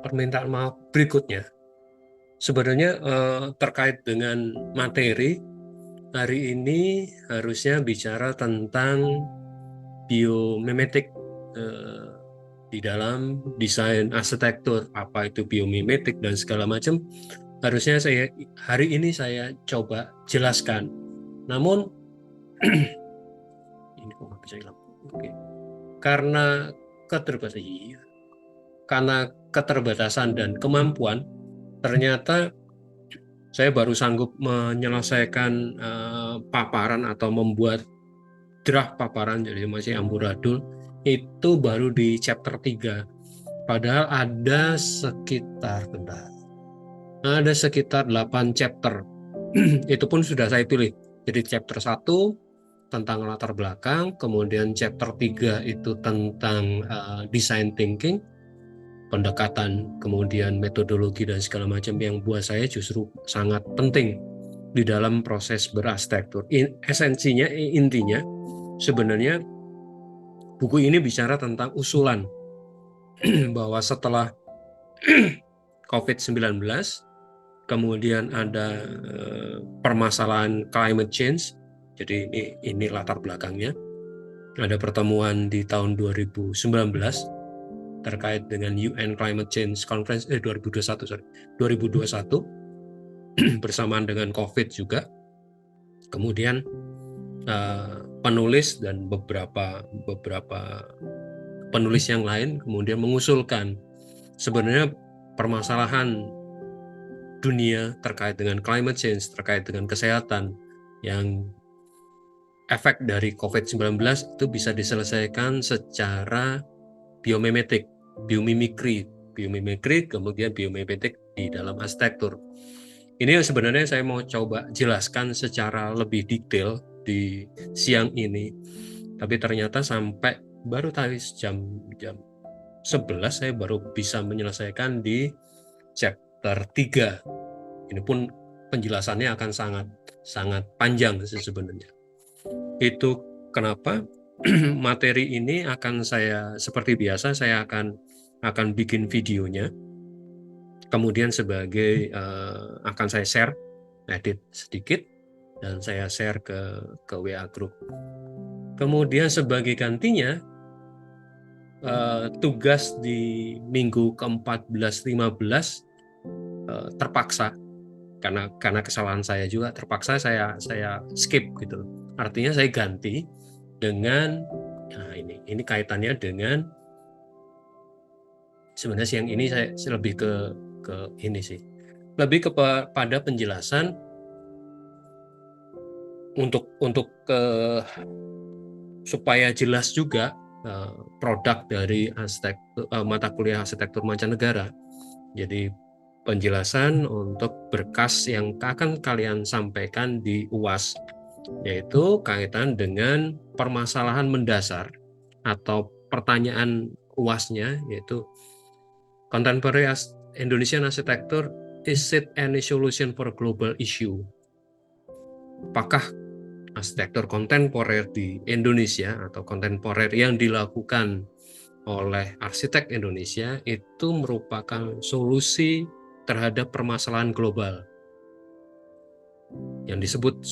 permintaan maaf berikutnya. Sebenarnya terkait dengan materi, hari ini harusnya bicara tentang biomimetik di dalam desain arsitektur, apa itu biomimetik dan segala macam. Harusnya hari ini saya coba jelaskan. Namun ini kok nggak bisa hilang. Oke. Karena keterbatasan, iya. Karena keterbatasan dan kemampuan, ternyata saya baru sanggup menyelesaikan paparan atau membuat draft paparan, jadi masih amburadul, itu baru di chapter 3. Padahal ada sekitar 8 chapter. Itu pun sudah saya pilih. Jadi chapter 1 tentang latar belakang, kemudian chapter 3 itu tentang design thinking, pendekatan, kemudian metodologi dan segala macam yang buat saya justru sangat penting di dalam proses berarsitektur. Esensinya, intinya sebenarnya buku ini bicara tentang usulan bahwa setelah COVID-19, kemudian ada permasalahan climate change. Jadi ini latar belakangnya. Ada pertemuan di tahun 2019 terkait dengan UN Climate Change Conference 2021 bersamaan dengan COVID juga. Kemudian penulis dan beberapa penulis yang lain kemudian mengusulkan sebenarnya permasalahan dunia terkait dengan climate change, terkait dengan kesehatan yang efek dari COVID-19 itu bisa diselesaikan secara biomimetik, biomimikri, kemudian biomimetik di dalam arsitektur. Ini yang sebenarnya saya mau coba jelaskan secara lebih detail di siang ini, tapi ternyata sampai baru tadi jam 11 saya baru bisa menyelesaikan di chapter 3. Ini pun penjelasannya akan sangat panjang sebenarnya. Itu kenapa materi ini akan saya, seperti biasa, saya akan bikin videonya. Kemudian akan saya share, edit sedikit, dan saya share ke WA group. Kemudian sebagai gantinya, tugas di minggu ke-14-15 terpaksa, karena kesalahan saya juga, terpaksa saya skip gitu. Artinya saya ganti dengan, nah ini kaitannya dengan, sebenarnya siang ini saya lebih ke ini sih, lebih kepada penjelasan untuk supaya jelas juga produk dari mata kuliah arsitektur mancanegara. Jadi penjelasan untuk berkas yang akan kalian sampaikan di UAS, yaitu kaitan dengan permasalahan mendasar atau pertanyaan UAS-nya, yaitu Contemporary Indonesian Architecture, is it any solution for global issue? Apakah arsitektur kontemporer di Indonesia atau kontemporer yang dilakukan oleh arsitek Indonesia itu merupakan solusi terhadap permasalahan global? Yang disebut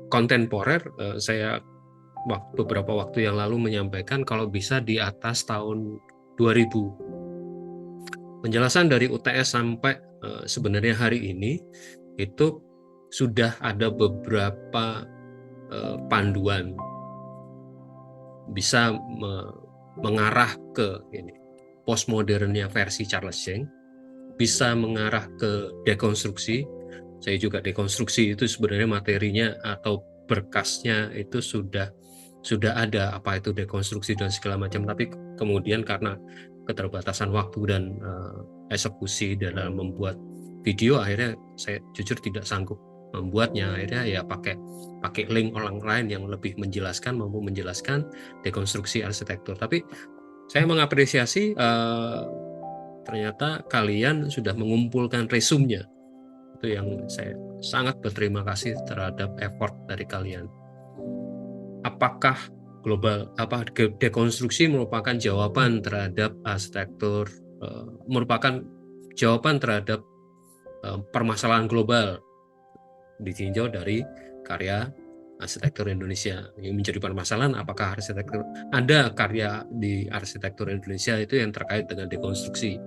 kontemporer, saya beberapa waktu yang lalu menyampaikan kalau bisa di atas tahun 2000. Penjelasan dari UTS sampai sebenarnya hari ini itu sudah ada beberapa panduan bisa mengarah ke ini postmodernnya versi Charles Cheng, bisa mengarah ke dekonstruksi. Saya juga dekonstruksi itu sebenarnya materinya atau berkasnya itu sudah ada, apa itu dekonstruksi dan segala macam, tapi kemudian karena keterbatasan waktu dan eksekusi dalam membuat video, akhirnya saya jujur tidak sanggup membuatnya. Akhirnya ya pakai link orang lain yang lebih mampu menjelaskan dekonstruksi arsitektur. Tapi saya mengapresiasi ternyata kalian sudah mengumpulkan resumenya. Itu yang saya sangat berterima kasih terhadap effort dari kalian. Apakah dekonstruksi merupakan jawaban terhadap arsitektur merupakan jawaban terhadap permasalahan global ditinjau dari karya arsitektur Indonesia. Yang menjadi permasalahan apakah ada karya di arsitektur Indonesia itu yang terkait dengan dekonstruksi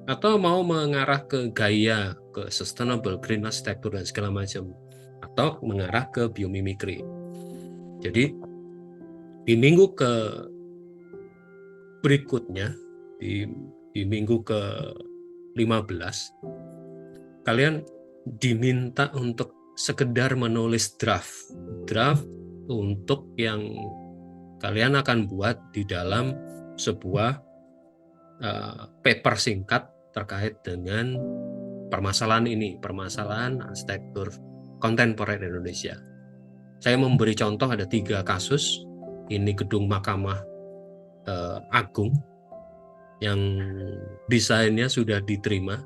atau mau mengarah ke gaya, ke sustainable green arsitektur dan segala macam, atau mengarah ke biomimikri. Jadi di minggu ke berikutnya, di minggu ke 15, kalian diminta untuk sekedar menulis draft untuk yang kalian akan buat di dalam sebuah paper singkat terkait dengan permasalahan ini, permasalahan arsitektur kontemporer Indonesia. Saya memberi contoh ada 3 kasus. Ini gedung Mahkamah Agung yang desainnya sudah diterima,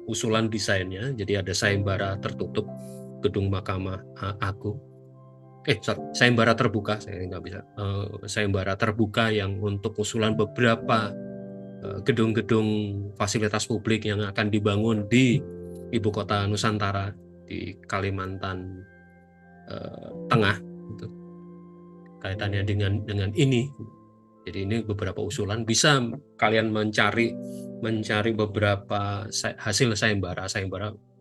usulan desainnya, jadi ada sayembara tertutup gedung Mahkamah Agung. Sayembara terbuka, saya nggak bisa. Sayembara terbuka yang untuk usulan beberapa gedung-gedung fasilitas publik yang akan dibangun di ibu kota Nusantara di Kalimantan Tengah, gitu. Kaitannya dengan ini. Jadi ini beberapa usulan, bisa kalian mencari beberapa hasil sayembara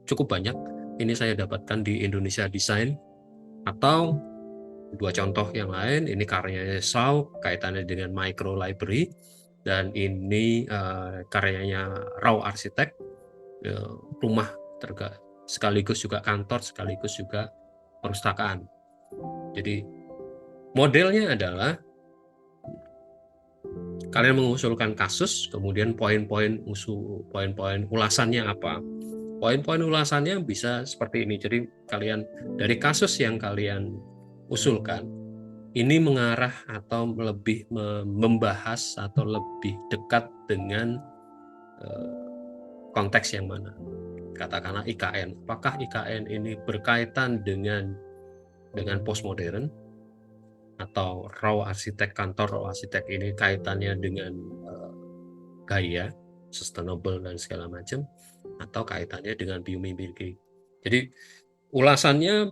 cukup banyak. Ini saya dapatkan di Indonesia Design, atau 2 contoh yang lain. Ini karyanya Shaw, kaitannya dengan micro library, dan ini karyanya Raw Arsitek, rumah sekaligus juga kantor, sekaligus juga perpustakaan. Jadi modelnya adalah kalian mengusulkan kasus, kemudian poin-poin ulasannya apa. Poin-poin ulasannya bisa seperti ini. Jadi kalian dari kasus yang kalian usulkan, ini mengarah atau lebih membahas atau lebih dekat dengan konteks yang mana. Katakanlah IKN. Apakah IKN ini berkaitan dengan postmodern, atau raw arsitek, kantor raw arsitek ini kaitannya dengan gaya, sustainable dan segala macam, atau kaitannya dengan biomimikri. Jadi ulasannya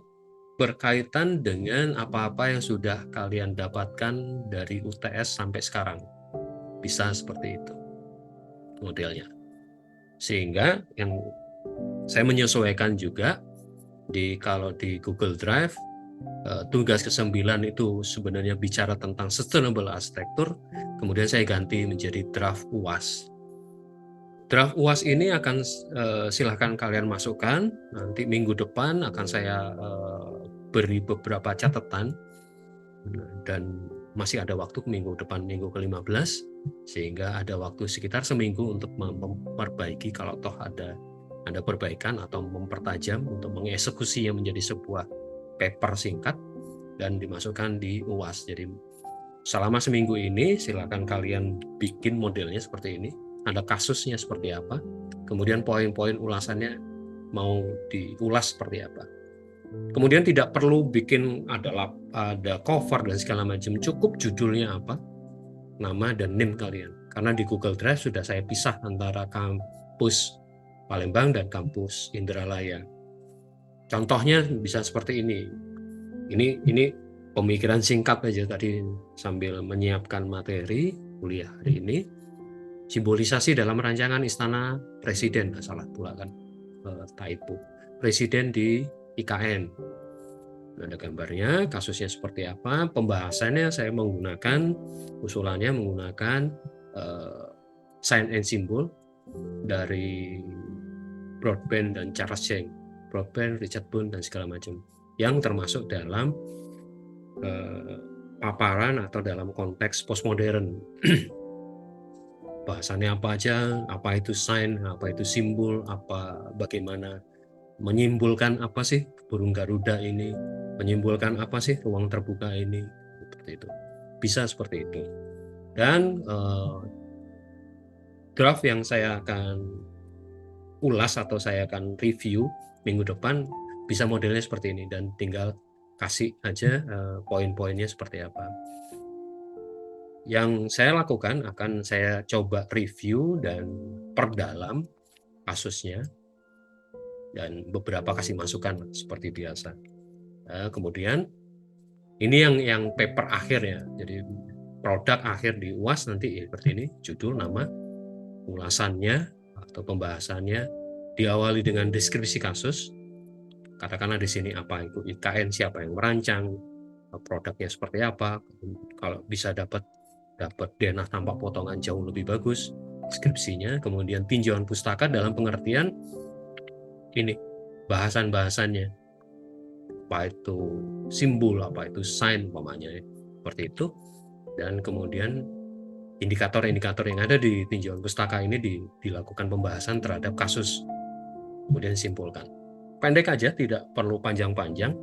berkaitan dengan apa-apa yang sudah kalian dapatkan dari UTS sampai sekarang. Bisa seperti itu modelnya. Sehingga yang saya menyesuaikan juga kalau di Google Drive, tugas ke-9 itu sebenarnya bicara tentang sustainable arsitektur, kemudian saya ganti menjadi draft UAS. Draft UAS ini akan silahkan kalian masukkan, nanti minggu depan akan saya beri beberapa catatan, dan masih ada waktu minggu depan, minggu ke-15, sehingga ada waktu sekitar seminggu untuk memperbaiki kalau toh ada perbaikan atau mempertajam untuk mengeksekusinya menjadi sebuah paper singkat dan dimasukkan di UAS. Jadi selama seminggu ini silakan kalian bikin modelnya seperti ini, ada kasusnya seperti apa, kemudian poin-poin ulasannya mau diulas seperti apa. Kemudian tidak perlu bikin ada cover dan segala macam, cukup judulnya apa, nama dan NIM kalian. Karena di Google Drive sudah saya pisah antara kampus Palembang dan kampus Indralaya. Contohnya bisa seperti ini. Ini pemikiran singkat aja tadi sambil menyiapkan materi kuliah hari ini. Simbolisasi dalam rancangan Istana Presiden, salah pula kan, typo. Presiden di IKN. Ada gambarnya, kasusnya seperti apa, pembahasannya saya menggunakan, usulannya menggunakan sign and symbol dari Broadbent dan Charles Cheng, Broadbent, Richard Boone dan segala macam, yang termasuk dalam paparan atau dalam konteks postmodern. Bahasannya apa aja, apa itu sign, apa itu simbol, bagaimana menyimbolkan apa sih burung Garuda ini, menyimbolkan apa sih ruang terbuka ini, seperti itu. Bisa seperti itu. Dan draft yang saya akan ulas atau saya akan review minggu depan bisa modelnya seperti ini, dan tinggal kasih aja poin-poinnya seperti apa. Yang saya lakukan akan saya coba review dan perdalam kasusnya dan beberapa kasih masukan seperti biasa. Nah, kemudian ini yang paper akhir ya. Jadi produk akhir di UAS nanti seperti ini, judul, nama, ulasannya atau pembahasannya diawali dengan deskripsi kasus. Katakanlah di sini apa itu IKN, siapa yang merancang, produknya seperti apa. Kalau bisa dapat denah tanpa potongan jauh lebih bagus deskripsinya. Kemudian tinjauan pustaka dalam pengertian ini bahasan-bahasannya, apa itu simbol, apa itu sign umpamanya seperti itu. Dan kemudian indikator-indikator yang ada di tinjauan pustaka ini dilakukan pembahasan terhadap kasus, kemudian simpulkan. Pendek aja, tidak perlu panjang-panjang,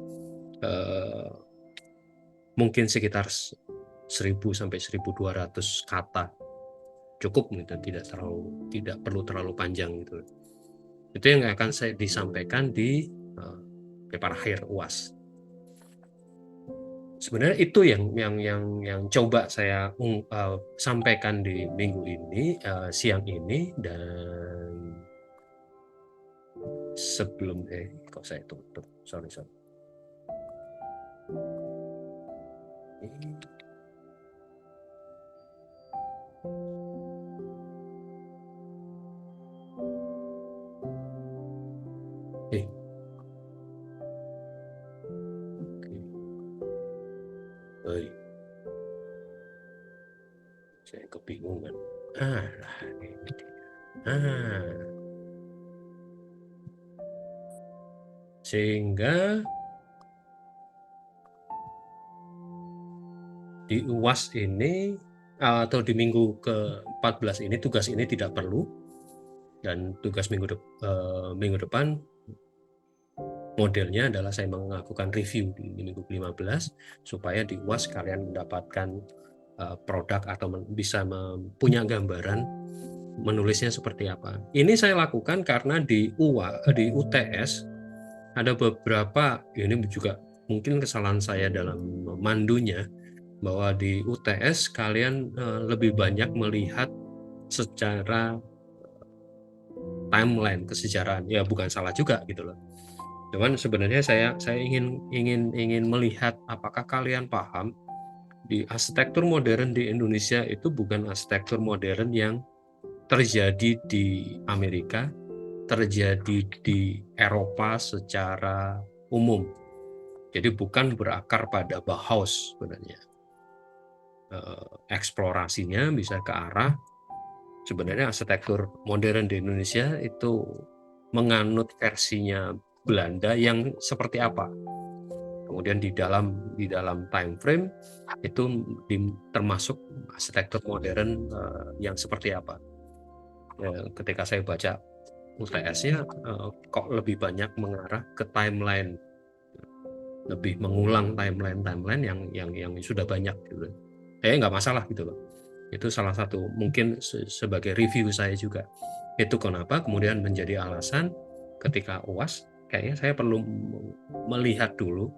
mungkin sekitar 1000 sampai 1200 kata cukup gitu, tidak perlu terlalu panjang gitu. Itu yang akan saya disampaikan di paper akhir UAS. Sebenarnya itu yang coba saya sampaikan di minggu ini, siang ini. Dan sebelum kok saya tutup, sorry. Saya kebingungan. Sehingga di UAS ini atau di minggu ke-14 ini tugas ini tidak perlu, dan tugas minggu depan modelnya adalah saya melakukan review di minggu ke-15 supaya di UAS kalian mendapatkan produk atau bisa punya gambaran menulisnya seperti apa. Ini saya lakukan karena di UTS ada beberapa, ini juga mungkin kesalahan saya dalam memandunya, bahwa di UTS kalian lebih banyak melihat secara timeline kesejarahan. Ya bukan salah juga gitu loh. Cuman sebenarnya saya ingin melihat apakah kalian paham di arsitektur modern di Indonesia itu bukan arsitektur modern yang terjadi di Amerika, terjadi di Eropa secara umum. Jadi bukan berakar pada Bauhaus sebenarnya. Eksplorasinya bisa ke arah, sebenarnya arsitektur modern di Indonesia itu menganut versinya Belanda yang seperti apa. Kemudian di dalam time frame itu termasuk arsitektur modern yang seperti apa. Ketika saya baca UTS-nya kok lebih banyak mengarah ke timeline, lebih mengulang timeline yang sudah banyak gitu. Nggak masalah gitu loh. Itu salah satu mungkin sebagai review saya juga. Itu kenapa kemudian menjadi alasan ketika UAS kayaknya saya perlu melihat dulu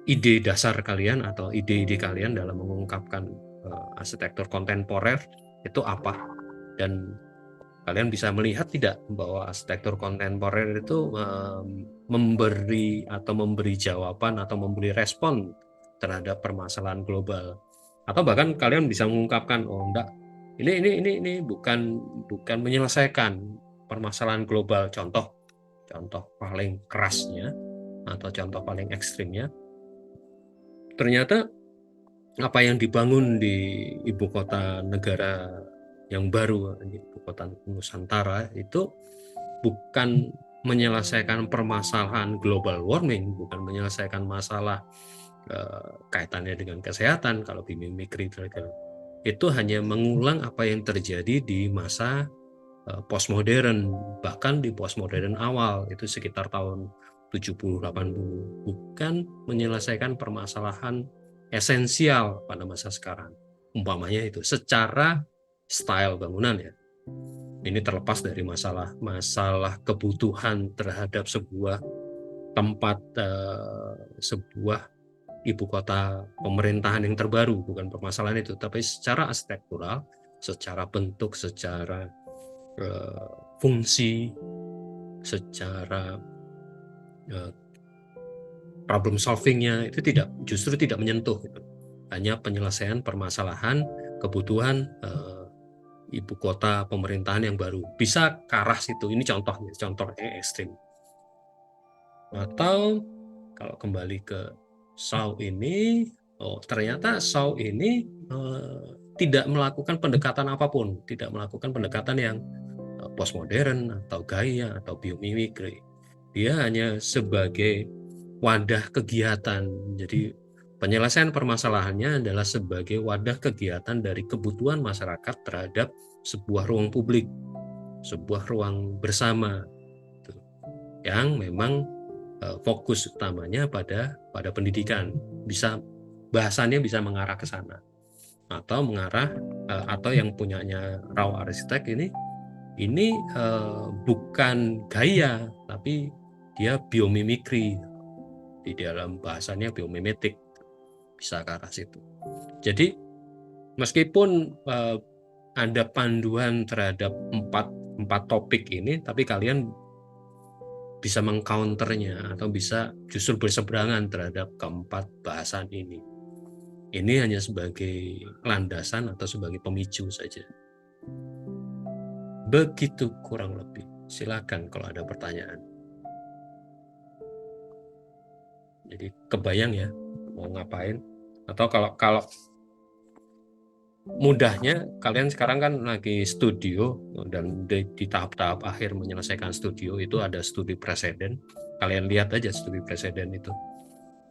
ide dasar kalian atau ide-ide kalian dalam mengungkapkan arsitektur kontemporer itu apa, dan kalian bisa melihat tidak bahwa arsitektur kontemporer itu memberi jawaban atau memberi respon terhadap permasalahan global, atau bahkan kalian bisa mengungkapkan enggak, ini bukan menyelesaikan permasalahan global. Contoh paling kerasnya atau contoh paling ekstrimnya, ternyata apa yang dibangun di ibu kota negara yang baru, ibu kota Nusantara, itu bukan menyelesaikan permasalahan global warming, bukan menyelesaikan masalah kaitannya dengan kesehatan. Kalau Bimimikri itu hanya mengulang apa yang terjadi di masa postmodern, bahkan di postmodern awal itu sekitar tahun 70-80, bukan menyelesaikan permasalahan esensial pada masa sekarang, umpamanya itu secara style bangunan ya. Ini terlepas dari masalah kebutuhan terhadap sebuah tempat, sebuah ibu kota pemerintahan yang terbaru, bukan permasalahan itu, tapi secara arsitektural, secara bentuk, secara fungsi, secara problem solvingnya itu justru tidak menyentuh gitu. Hanya penyelesaian permasalahan kebutuhan ibu kota pemerintahan yang baru, bisa ke arah situ. Ini contoh yang ekstrim. Atau kalau kembali ke Shaw ini, ternyata Shaw ini tidak melakukan pendekatan apapun, tidak melakukan pendekatan yang postmodern atau gaya atau biomimikri. Dia hanya sebagai wadah kegiatan. Jadi penyelesaian permasalahannya adalah sebagai wadah kegiatan dari kebutuhan masyarakat terhadap sebuah ruang publik, sebuah ruang bersama, yang memang fokus utamanya pada pendidikan. Bahasanya bisa mengarah ke sana, atau mengarah atau yang punyanya Raw Arsitek ini bukan gaya, tapi dia biomimikri. Di dalam bahasanya biomimetik, bisa ke arah situ. Jadi meskipun ada panduan terhadap empat topik ini, tapi kalian bisa mengcounternya atau bisa justru berseberangan terhadap keempat bahasan ini. Ini hanya sebagai landasan atau sebagai pemicu saja. Begitu kurang lebih. Silakan kalau ada pertanyaan. Jadi kebayang ya mau ngapain? Atau kalau mudahnya, kalian sekarang kan lagi studio dan di tahap-tahap akhir menyelesaikan studio itu ada studi preseden. Kalian lihat aja studi preseden itu.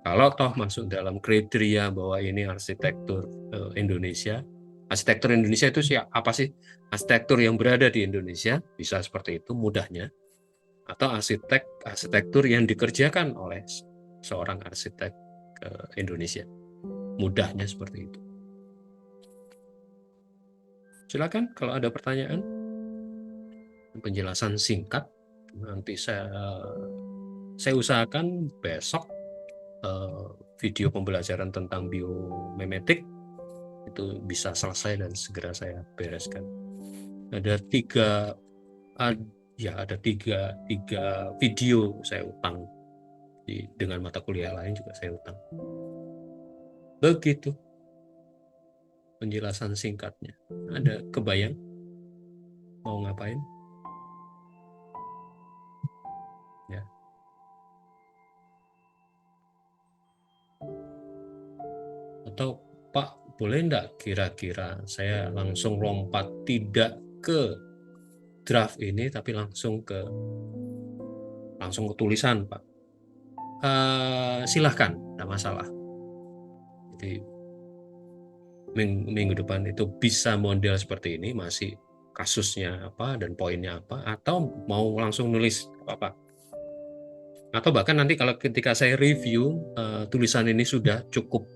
Kalau toh masuk dalam kriteria bahwa ini arsitektur Indonesia, arsitektur Indonesia itu apa sih? Arsitektur yang berada di Indonesia, bisa seperti itu mudahnya. Atau arsitektur yang dikerjakan oleh seorang arsitek Indonesia. Mudahnya seperti itu. Silakan kalau ada pertanyaan. Penjelasan singkat. Nanti saya usahakan besok video pembelajaran tentang biomimetik itu bisa selesai dan segera saya bereskan. Ada tiga video saya utang dengan mata kuliah lain juga saya utang. Begitu penjelasan singkatnya. Ada kebayang mau ngapain? Ya. Atau Pak, boleh enggak kira-kira saya langsung lompat tidak ke draft ini tapi langsung ke tulisan, Pak? Silahkan, tidak masalah. Jadi minggu depan itu bisa model seperti ini, masih kasusnya apa dan poinnya apa, atau mau langsung nulis apa. Atau bahkan nanti kalau ketika saya review tulisan ini sudah cukup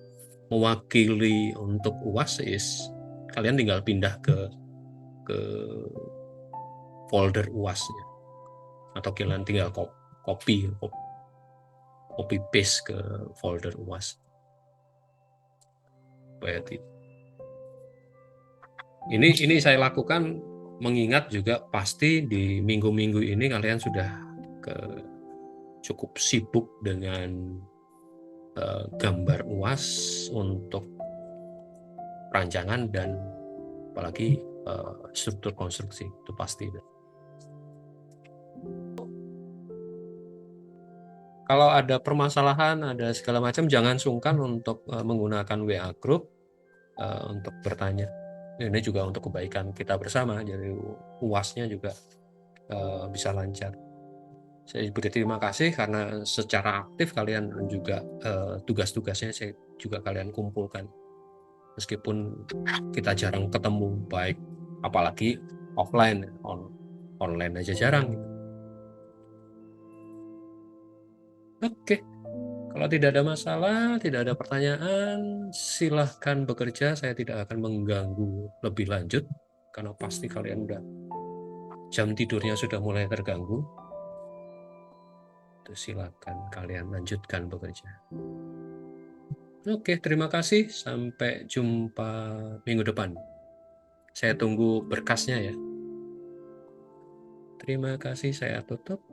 mewakili untuk UAS, kalian tinggal pindah ke folder UAS-nya, atau kalian tinggal copy paste ke folder UAS. Ini saya lakukan mengingat juga pasti di minggu-minggu ini kalian sudah cukup sibuk dengan gambar UAS untuk rancangan dan apalagi struktur konstruksi, itu pasti. Kalau ada permasalahan, ada segala macam, jangan sungkan untuk menggunakan WA group untuk bertanya. Ini juga untuk kebaikan kita bersama, jadi UAS-nya juga bisa lancar. Saya berterima kasih karena secara aktif kalian juga tugas-tugasnya saya juga kalian kumpulkan. Meskipun kita jarang ketemu, baik apalagi offline, online aja jarang. Oke, kalau tidak ada masalah, tidak ada pertanyaan, silahkan bekerja. Saya tidak akan mengganggu lebih lanjut karena pasti kalian udah jam tidurnya sudah mulai terganggu. Silakan kalian lanjutkan bekerja. Oke, terima kasih. Sampai jumpa minggu depan. Saya tunggu berkasnya ya. Terima kasih, saya tutup.